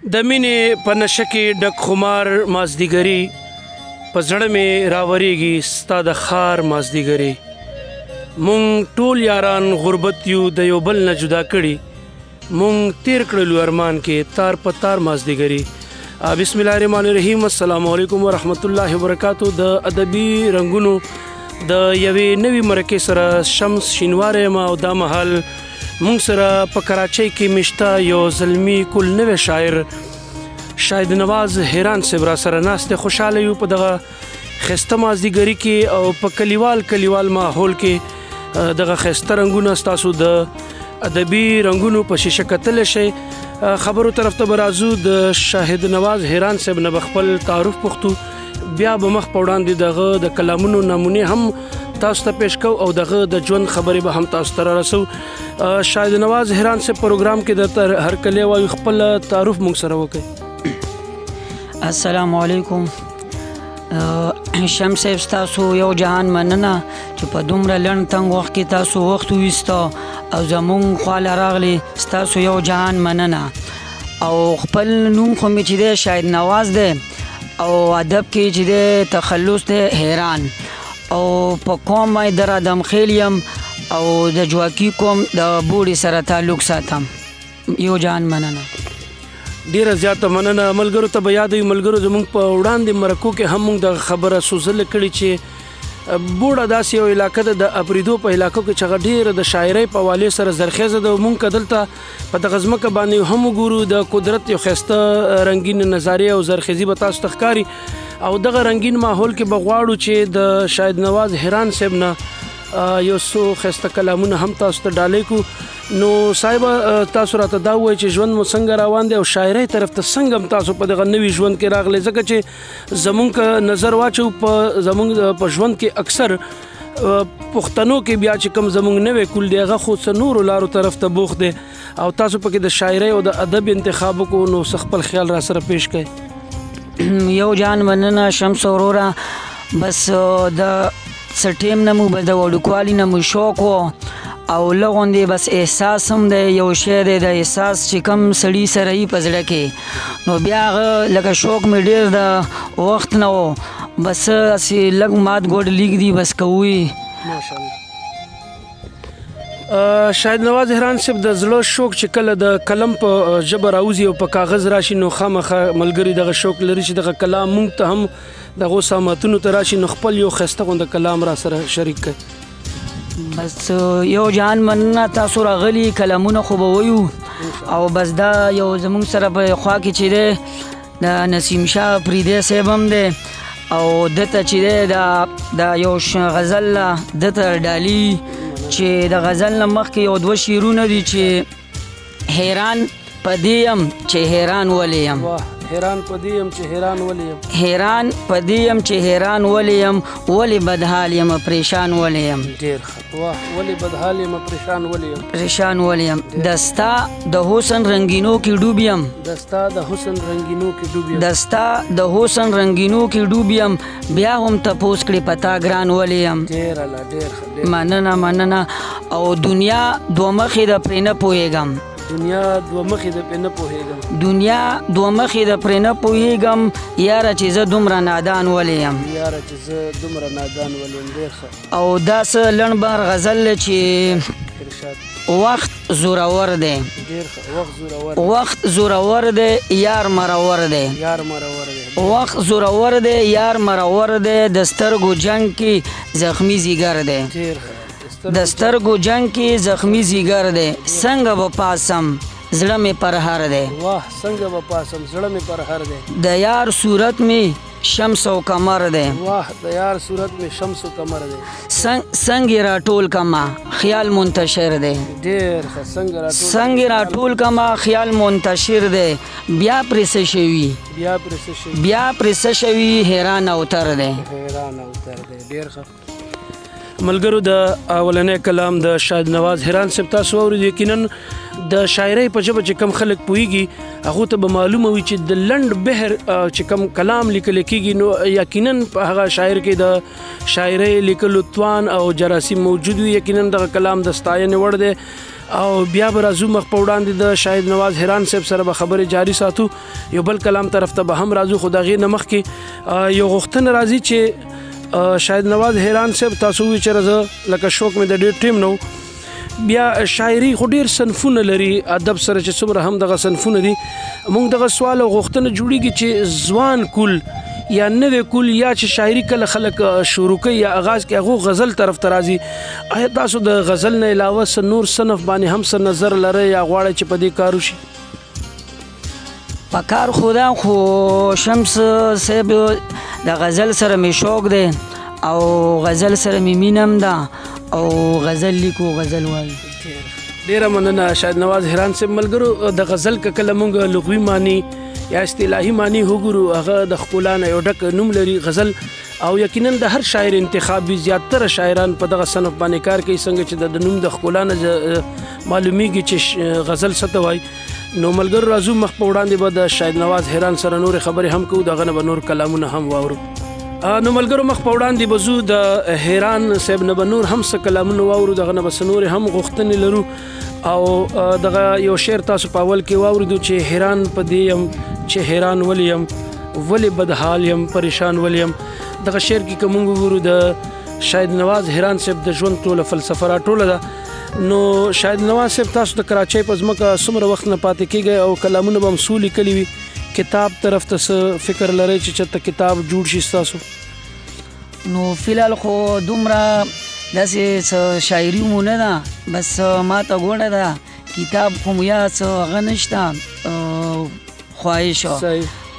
د مینې په نشه کې ډک خمار مازدیګري په زړه مې راورېږي ستا د ښار مازدیګري مونږ ټول یاران غربت یو د یو بل نه جدا کړي مونږ تیر کړلو ارمان کې تار په تار مازدیګري بسم الله الرحمن الرحیم السلام علیکم ورحمت الله وبرکاتو د ادبي رنګونو د یوې نوې مرکې سره شمس شینواری یم او دا مهال مونږ سره په کراچۍ کې مشته یو زلمي کل نوی شاعر شاهد نواز هیران صاحب را سره ناست خوشحاله یو په دغه ښایسته مازدیګري کې او په کلیوال ماحول کې دغه ښایسته رنګونه ستاسو د ادبي رنګونو په شیشه کتلی شئ خبرو طرف ته به راځو د شاهد نواز هیران صاحب نه به خپل تعارف پوښتو بیا به مخ په وړاندې دغه د کلامونو نمونې هم تاسو ته پیش کوو او دغه د ژوند خبرې به هم تاسو ته رارسو شاهد نواز هیران صاحب پروګرام کې درته هرکلی وایو خپل تعارف موږ سره وکړئ. السلام علیکم. شمس صاحب ستاسو یو جهان مننه چې په دومره لنډ تنګ وخت کې تاسو وخت وویسته او زمونږ خواله راغلی ستاسو یو جهان مننه او خپل نوم خو مې چې دی شاهد نواز دی او ادب کې چې دی تخلص دی هیران او په قوم باندې در ادم خیل یم او د جواکي قوم د بوړي سره تعلق ساتم. یو جهان مننه. ډیره زیاته مننه. ملګرو ته به یاد وي ملګرو زموږ په وړاندې مرکو کې هم موږ دغه خبره سوزله کړې چې بوړه داسې یو علاقه ده د اپریدو په علاقو کې چې هغه ډېره د شاعرۍ په حوالې سره زرخیزه ده. موږ که دلته په دغه ځمکه باندې هم وګورو د قدرت یو ښایسته رنګین نظارې او زرخیزي به تاسو ته ښکاري او دغه رنګین ماحول کې به غواړو چې د شاهد نواز هیران صاحب نه یو څو ښایسته کلامونه هم تاسو ته ډالۍ کړو. نو صاحب تاسو راته دا ووایئ چې ژوند مو څنګه روان دی او شاعرۍ طرف ته څنګه هم تاسو په دغه نوي ژوند کې راغلی ځکه چې زمونږ که نظر واچو په زمونږ په ژوند کې اکثر پښتنو کې بیا چې کوم زمونږ نوی کول دی هغه خو څه نورو لارو طرف ته بوخت دی او تاسو پکې د شاعرۍ او د ادب انتخاب وکړو نو څه خپل خیال را سره پیش کړئ. یو جان مننه شمس وروره. بس د څه ټیم نه مو بس د وړوکوالي نه مو شوق و او لغوندې بس احساس هم دی یو شی دی د احساس چې کم سړي سره یي په زړه کې نو بیا هغه لکه شوق مې ډېر د وخت نه و بس هسې لږ مات ګوډ لیک دی بس کوي. ماشاءالله. شاهد نواز هیران صاحب د زړه شوق چې کله د قلم په ژبه راوځي او په کاغذ راشي نو خامخا ملګري دغه شوق لري چې دغه کلام موږ ته هم دغو سامتونو ته راشي نو خپل یو ښایسته غونده کلام را سره شریک کړئ. بس یو جهان مننه تاسو راغلي کلامونه خو به ویو او بس دا یو زمونږ سره په خوا کې چې دی د نسیم شاه فریدی صاحب هم دی او دته چې دی دا یو غزل دته ډالي چې د غزل نه مخکې یو دوه شعرونه دي چې حیران په دې یم چې حیران ولې یم. حیران په دې یم چې حیران ولې یم. حیران په دې یم چې حیران ولې یم ولې بدحال یم پریشان ولې یم. ډېر ښه. واه ولې بدحال یم پریشان ولې یم. پریشان ولې یم. دستا د حسن رنگینو کې ډوب یم. دستا د حسن رنگینو کې ډوب یم. دستا د حسن رنگینو کې ډوب یم بیا هم تپوس کړې پتا ګران ولې یم. ډېر الله ډېر ښه. مننه مننه. او دنیا دوه مخې د پرې نه پوهېږم. دنیا دوه مخې د پرې نه پوهېږم. دنیا دوه مخې د پرې نه پوهېږم یاره چې زه دومره نادان ولې یم. یاره چې زه دومره نادان ولې یم. ډېر ښه. او دا څه لنډ بار غزل چې ارشاد وخت زورور دی. ډېر ښه. وخت زورور. وخت زورور دی یار مرور دی. یار مرور دی. وخت زورور دی یار مرور دی د سترګو جنگ کې زخمی زیګر دی. ډېر ښه. د سترګو جنگ کې زخمی زیګر دی څنګه به پاسم زړه مې پرهر دی. واه څنګه به پاسم زړه مې پرهر دی. د یار صورت مې شمس او قمر دی. واه د یار صورت مې شمس او قمر دی. څنګه راټول کما خیال منتشر دی. ډېر ښه. څنګه راټول کما خیال منتشر دی بیا پرې څه شوي بیا پرې څه شوي حیران اوتر دی. حیران اوتر دی. ډېر ښه. ملګرو د اولنی کلام د شاهد نواز هیران صاحب تاسو واورئ. یقینا د شاعرۍ په ژبه چې کم خلک پوهیږي هغو ته به معلومه وي چې د لنډ بحر چې کم کلام لیکلی کېږي نو یقینا په هغه شاعر کې د شاعرۍ لیکلو توان او جراثیم موجود وي. یقینا دغه کلام د ستاینې وړ دی او بیا به راځو مخ په وړاندې د شاهد نواز هیران صاحب سره به خبرې جاري ساتو. یو بل کلام طرف ته به هم راځو، خو د هغې نه مخکې یو غوښتنه راځي چې شاهد نواز هیران صاحب تاسو ووایي چې زه لکه شوق مې د ډېر ټیم نه و، بیا شاعري خو ډېر صنفونه لري، ادب سره چې څومره هم دغه صنفونه دي، موږ دغه سوال او غوښتنه جوړیږي چې ځوان کول یا نوې کول یا چې شاعري کله خلک شروع کوي یا آغاز کوي هغو غزل طرف ته راځي. آیا تاسو د غزل نه علاوه څه نور صنف باندې هم څه نظر لرئ یا غواړئ چې په دې کار وشي؟ په کار خو دا خو شمس صاحب د غزل سره مې شوق دی او غزل سره مې مینه هم ده او غزل لیکو غزل وایو. ډیره مننه شاهد نواز هیران صاحب. ملګرو د غزل که کله موږ لغوي معنی یا اصطلاحي معنی وګورو هغه د ښکلا نه یو ډک نوم لري غزل، او یقینا د هر شاعر انتخابي زیاتره شاعران په دغه صنف باندې کار کوي څنګه چې د نوم د ښکلا نه معلومیږي چې غزل څه ته وایي. نو ملګرو راځو مخ په وړاندې به د شاهد نواز هیران سره نورې خبرې هم کوو، دغه نه به نور کلامونه هم واورو. نو ملګرو مخ په وړاندې به ځو د هیران صاحب نه به نور هم څه کلامونه واورو، دغه نه به څه نورې هم غوښتنې لرو، او دغه یو شعر تاسو په اول کې واورېدو چې حیران په دې یم چې حیران ولې یم ولې بدحال یم پریشان ولې یم. دغه شعر کې که موږ وګورو د شاهد نواز هیران صاحب د ژوند ټوله فلسفه راټوله ده. نو شاهد نواز صاحب تاسو د کراچۍ په ځمکه څومره وخت نه پاتې کېږئ او کلامونه به هم څو لیکلي وي؟ کتاب طرف ته څه فکر لرئ چې چېرته کتاب جوړ شي ستاسو؟ نو فیلحال خو دومره داسې څه شاعري مو نه ده، بس ما ته ګوډه ده کتاب خو مو یا څه هغه نشته خواهش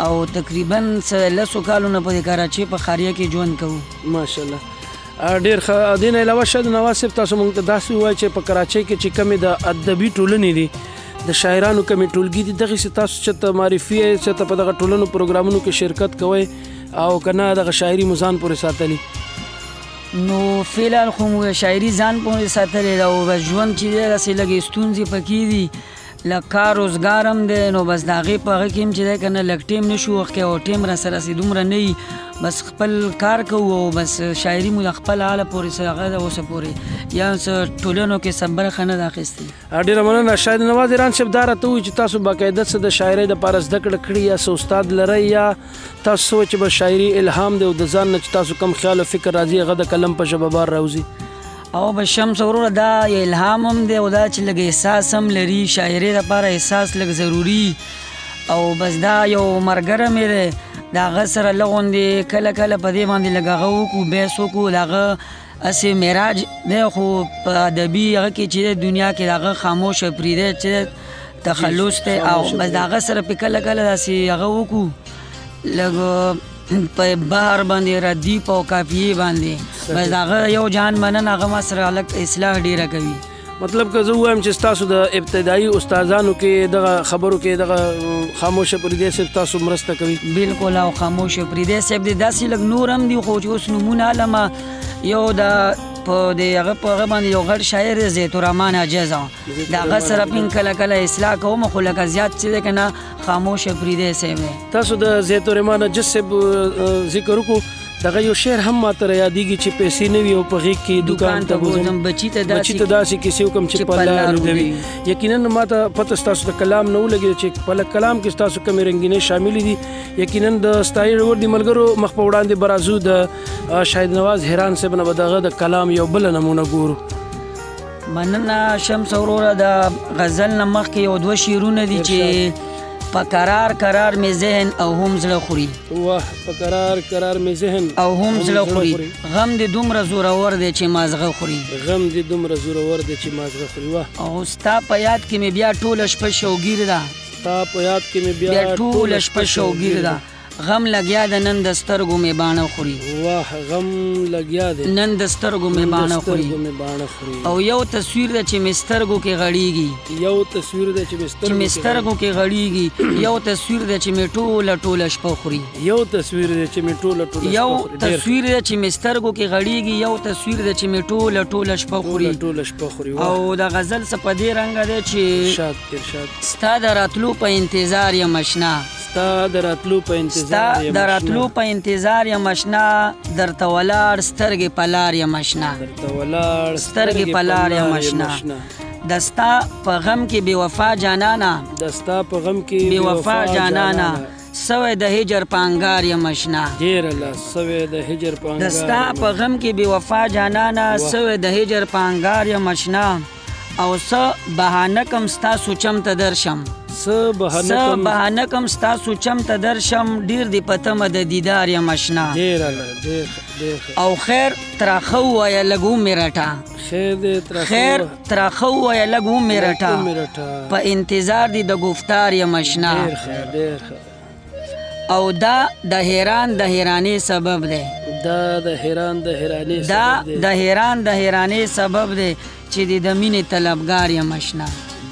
او تقریبا څه 10 کالو نه په کراچۍ په خاریه کې ژوند کوو. ماشاءالله ډېر ښه. دې نه علاوه شاید نواز صاحب تاسو موږ ته داسې ووایئ چې په کراچۍ کې چې کمې د ادبي ټولنې دي د شاعرانو کمې ټولګي دي دغسې تاسو چېرته معرفي یې چېرته په دغه ټولنو پروګرامونو کې شرکت کوئ او که نه دغه شاعري مو ځان پورې ساتلي؟ نو فیلحال خو مو شاعري ځان پورې ساتلې ده او بس ژوند چې دی داسې لږې ستونزې پکې دي، لږ کار روزګار هم دی، نو بس د هغې په هغه کې هم چې دی که نه لږ ټیم نه شو وخت او ټیم را سره سې دومره نه وي، بس خپل کار کوو او بس شاعري مو د خپل حاله پورې څه هغه ده اوسه پورې یا څه ټولنو کې څه برخه نه ده اخیستې. ډېره مننه شاهد نواز هیران صاحب. دا راته ووایي چې تاسو باقاعده څه د شاعرۍ دپاره زده کړه کړې یا څه استاد لرئ یا تاسو څه چې به شاعري الهام دی او د ځان نه چې تاسو کم خیال او فکر راځي هغه د قلم په ژبه بار راوځي؟ او به شمس وروره دا یو الهام هم دی او دا چې لږ احساس هم لري، شاعرۍ دپاره احساس لږ ضروري، او بس دا یو ملګری مې دی د هغه سره لږ غوندې کله کله په دې باندې لږ هغه وکړو بحث وکړو، د هغه هسې معراج دی خو په ادبي هغه کې چې دی دنیا کې د هغه خاموشه پرېږدی چې تخلص دی او بس د هغه سره پې کله کله داسې هغه وکړو لږ په بحر باندې ردیف او کافیې باندې، بس د هغه یو جهان مننه هغه ما سره هلک اصلاح ډېره کوي. مطلب که زه ووایم چې ستاسو د ابتدایي استادانو کې دغه خبرو کې دغه خاموشه پرېږدی صاحب تاسو مرسته کوي؟ بلکل. او خاموشه پرېږدی صاحب دی داسې لږ نور هم دي خو چې اوس نومونه علمه یو د په د هغه په هغه باندې یو غټ شاعر دی زیت الرحمن عجز د هغه سره پین کله کله اصلاح کوم خو لکه زیات چې دی که نه خاموشه پرېږدی صاحب دی. تاسو د زیت الرحمن عجز صاحب ذکر وکړو، دغه یو شعر هم ماته رايادېږي چې پیسې نه وي او په غېږ کې دکان ته بوځم بچي ته داسې کیسې وکړم چې په لار ودوي. یقینا ماته پته ستاسو د کلام نه ولګېده چې په کلام کې ستاسو کومې رنګینۍ شاملې دي. یقینا د ستایلو وړ دي ملګرو. مخ په وړاندې به راځو د شاهد نواز هیران صاحب نه به دغه د کلام یو بله نمونه ګورو. مننه شمس وروره. د غزل نه مخکې یو 2 شعرونه دي چې په قرار قرار می ذهن او هم زړه خوري. واه په قرار قرار می ذهن او هم زړه خوري. غم دې دومره زورور دی چې مازغه خوري. غم دې دومره زورور دی چې مازغه خوري. واه او ستا په یاد کې می بیا ټوله شپه شوګیر ده. ستا په یاد کې می بیا ټوله شپه شوګیر ده. غم لګیا د نن د سترګو می باڼه خوري. واه غم لګیا د نن د سترګو می باڼه خوري. او یو تصویر د چې می سترګو کې غړیږي. یو تصویر د چې می سترګو کې غړیږي. یو تصویر د چې می ټوله شپه خوري. یو تصویر د چې می ټوله شپه خوري. یو تصویر د چې می سترګو کې غړیږي. یو تصویر د چې می ټوله شپه خوري. ټوله شپه خوري. او د غزل څه په دې رنګ دی چې ارشاد ستا د راتلو په انتظار یم اشنا. ستا د راتلو په انتظار یم اشنا. درته ولاړ سترګې په لار یم اشنا. سترګې په لار یم اشنا. دستا په غم کې بې وفا جانانا دستا په غم کې بې وفا جانانا سوی د هجر پانګار یم اشنا ډېر الله سوی د هجر پانګار دستا په غم کې بې وفا جانانا سوی د هجر پانګار یم اشنا او څه بهانه کم ستاسو چم ته درشم څه بهانه کم ستاسو چم ته درشم ډېر دې په تمه د دیدار یم اشنا ډېر الله ډېر او خیر تراخه ووایه لږ ومې رټه خیر تراخه ووایه لږ ومې رټه په انتظار دې د گفتار یم اشنا او دا د حیران د حیرانې سبب دی دا د حیران د حیرانې سبب دی چې د مینې طلبګار یم اشنا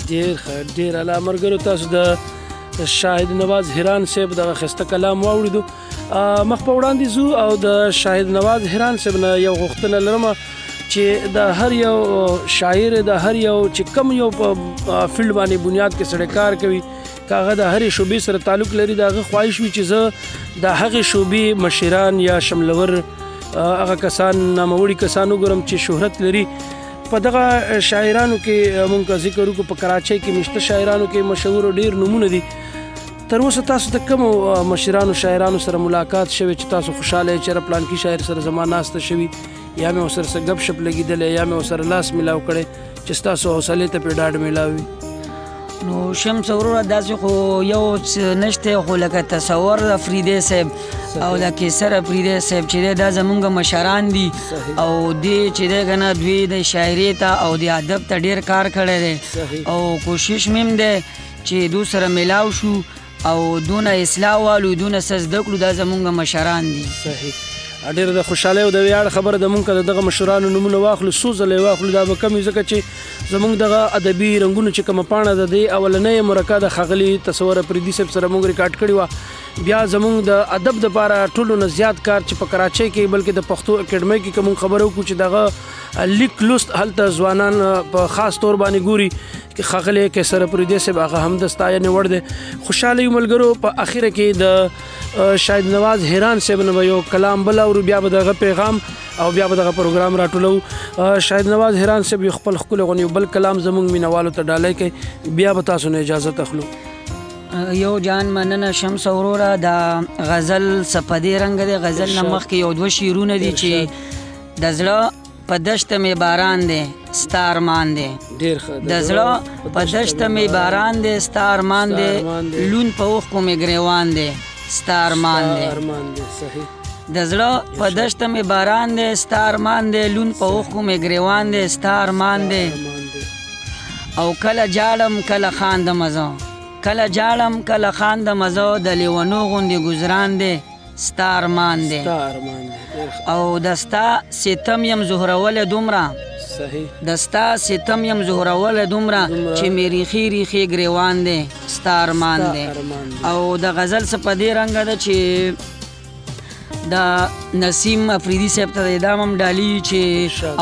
ډېر ښه ډېر الله ملګرو تاسو د شاهد نواز حیران صاحب دغه ښایسته کلام واورېدو مخ په وړاندې ځو او د شاهد نواز حیران صاحب نه یو غوښتنه لرمه چې د هر یو شاعر د هر یو چې کم یو په فیلډ باندې بنیاد کې سړی کار کوي که هغه د هرې شعبې سره تعلق لري د هغه خواهش وي چې زه د هغې شعبې مشران یا شملور هغه کسان ناموړي کسان وګورم چې شهرت لري په دغه شاعرانو کې مونږ ذکر وکړو په کراچۍ کې مشته شاعرانو کې مشهور ډېر نومونه دي تر اوسه تاسو د کومو مشرانو شاعرانو سره ملاقات شوی چې تاسو خوشحاله یې چېرې پلانکي شاعر سره زما ناسته شوي یا مې ورسره څه ګپ شپ لګېدلی یا مې ورسره لاس میلاو کړی چې ستاسو حوصلې ته پرې ډاډ میلاو وي نو شمس وروره داسې خو یو څه نشته خو لکه تصور د فریدی صاحب او د کیسر افریدی صاحب چې دی دا زمونږ مشران دي او دی چې دی که نه دوی د شاعرۍ ته او د ادب ته ډېر کار کړی دی او کوشش مې هم دی چې دو سره میلاو شو او دونه اصلاح والو دونه څه زده کړو دا زمونږ مشران دي ډېر د خوشحالۍ او د ویاړ خبره ده مونږ که د دغه مشرانو نومونه واخلو څو ځله یې واخلو دا به کم وي ځکه چې زمونږ دغه ادبي رنګونو چې کومه پاڼه ده د اولنۍ مرکه د ښاغلي تصور افریدي صاحب سره مونږ ریکارډ کړې وه بیا زمونږ د ادب دپاره ټولو نه زیات کار چې په کراچۍ کې بلکې د پښتو اکیډمۍ کې که مونږ خبره وکړو چې دغه لیک لوست هلته ځوانان په خاص طور باندې ګوري ښاغلی کیسر افریدي صاحب هغه هم د ستاینې وړ دی خوشحاله یو ملګرو په اخره کې د شاهد نواز حیران صاحب نه به یو کلام بل اورو بیا به دغه پیغام او بیا به دغه پروګرام راټولو شاهد نواز حیران صاحب یو خپل ښکلی غوندې یو بل کلام زموږ مینوالو ته ډالۍ کوي بیا به تاسو نه اجازت اخلو یو جان مننه شمس وروره دا غزل سپدې رنګ دی غزل نه مخکې یو دوه شعرونه دي چې د زړه په دشته مې باران دی ستا ارمان دی د زړه په دشته مې باران دی ستا ارمان دی لون په اوښکو مې ګریوان دی ستا ارمان دی د زړه په دشته مې باران دی ستا ارمان دی لون په اوښکو مې ګریوان دی ستا ارمان دی او کله جاړم کله خاندم زه کله جاړم کله خاندم زه د لیونو غوندې ګزران دی ستا ارمان دی او د ستا ستم یم زهروله دومره د ستا ستم یم زهروله دومره چې مې ریخي ریخي ګریوان دی ستا ارمان دی او د غزل څه په دې رنګه ده چې د نسیم افریدي صاحب ته د ادام هم ډالي چې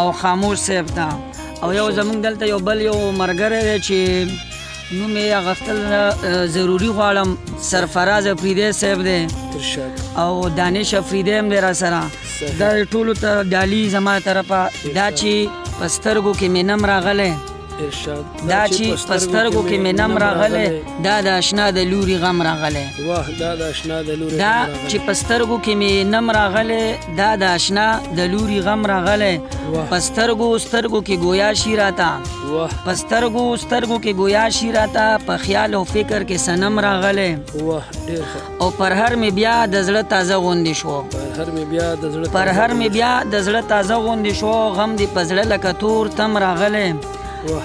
او خاموش صاحب ته او یو زمونږ دلته یو بل یو ملګری دی چې نوم یې اخیستل ضروري غواړم سرفراز افریدی صاحب دی او دانش افریدی هم دی را سره دا ټولو ته ډالي زما طرفه دا چې په سترګو کې مې نم راغلی دا چې په سترګو کې مې نم راغلی دا د اشنا د لوري غم راغلی دا چې په سترګو کې مې نم راغلی دا د اشنا د لوري غم راغلی په سترګو کې ګویا شي راته په سترګو کې ګویا شي راته په خیال او فکر کې صنم راغلی او پر هر مې بیا د زړه تازه غوندې شو غم دې په زړه لکه تور تم راغلی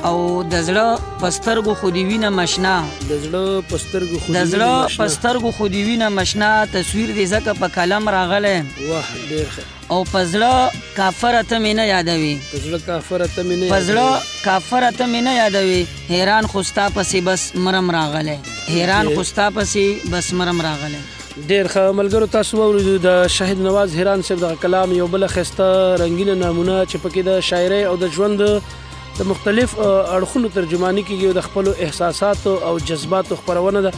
او د زړه په سترګو خو دې وینه مشنا خو دې وینه مشنا تصویر دې ځکه په قلم راغلی او په زړه کافره ته مې نه یادوي حیران خو ستا پسې بس مرم راغلی ډېر ښه ملګرو تاسو واورېدو د شاهد نواز حیران صاحب دغه کلام یو بله ښایسته رنګینه نمونه چې پکې د شاعرۍ او د ژوند د مختلف اړخونو ترجماني کېږي او د خپلو احساساتو او جذباتو خپرونه ده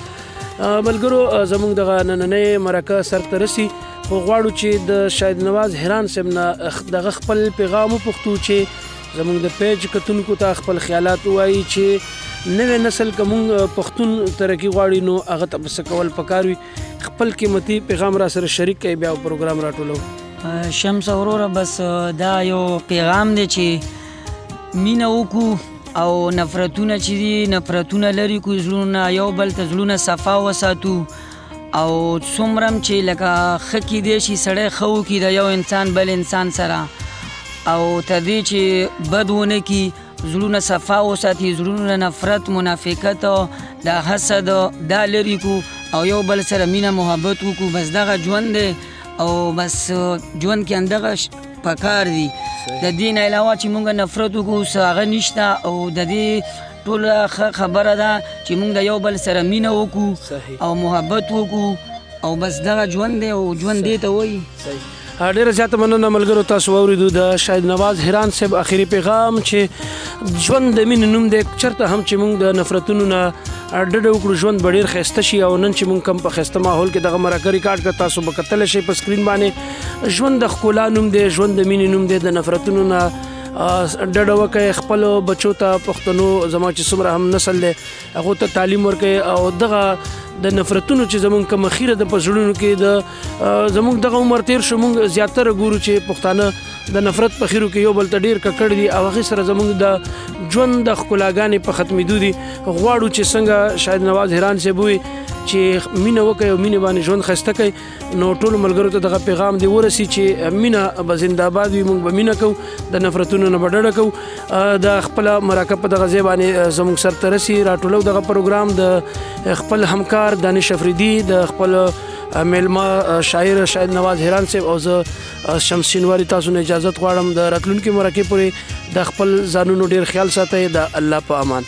ملګرو زموږ دغه نننۍ مرکه سرته رسي خو غواړو چې د شاهد نواز حیران صاحب نه دغه خپل پیغام وپوښتو چې زمونږ د پیج کتونکو ته خپل خیالات ووایي چې نوی نسل که مونږ پښتون ترقي غواړي نو هغه ته به څه کول پکار وي. خپل قیمتي پیغام را سره شریک کړئ بیا پروګرام راټولو. شمس وروره بس دا یو پیغام دی چې مینه وکړو او نفرتونه چې دي نفرتونه لرې کړو، زړونه یو بل ته زړونه صفا وساتو او څومره هم چې لکه ښه کیدی شي سړی ښه وکړي د یو انسان بل انسان سره او تر دې چې بد ونه کړي زړونه صفا وساتي، زړونه نفرت منافقت د حسد دا لرې کړو او یو بل سره مینه محبت وکړو. بس دغه ژوند دی او بس ژوند کې همدغه پکار دي. د دې نه علاوه چې مونږ نفرت وکړو څه هغه نشته او د دې ټوله ښه خبره ده چې مونږ د یو بل سره مینه وکړو او محبت وکړو او بس دغه ژوند دی او ژوند دې ته وایي. ډیره زیاته مننه ملګرو، تاسو واورېدو د شاهد نواز هیران صاحب اخري پیغام چې ژوند د مینې نوم دی. چېرته هم چې موږ د نفرتونو نه ډډه وکړو ژوند به ډېر ښایسته شي. او نن چې موږ کم په ښایسته ماحول کې دغه مرکه ریکارډ کړه، تاسو به کتلی شئ په سکرین باندې. ژوند د ښکلا نوم دی، ژوند د مینې نوم دی. د نفرتونو نه ډډه وکړئ، خپلو بچو ته پښتنو زما چې څومره هم نسل دی هغو ته تعلیم ورکړئ او دغه د نفرتونو چې زمونږ کومه خیره ده په زړونو کې د زمونږ دغه عمر تیر شو، مونږ زیاتره ګورو چې پښتانه د نفرت په خیرو کې یو بل ته ډېر ککړ دي او هغې سره زمونږ د ژوند د ښکلاګانې په ختمېدو دي. غواړو چې څنګه شاهد نواز هیران صاحب ووایي چې مینه وکړئ او مینې باندې ژوند ښایسته کړئ. نو ټولو ملګرو ته دغه پیغام دی ورسي چې مینه به زنده‌باد وي، موږ به مینه کوو، د نفرتونو نه به ډډه کوو. د خپله مرکه په دغه ځای باندې زموږ سرته رسي. راټولو دغه پروګرام د خپل همکار دانش افریدي، د خپل میلمه شاعر شاهد نواز هیران صاحب او زه شمس شینواري تاسو نه اجازت غواړم. د راتلونکي مرکې پورې د خپل ځانونو ډېر خیال ساتئ. د الله په امان.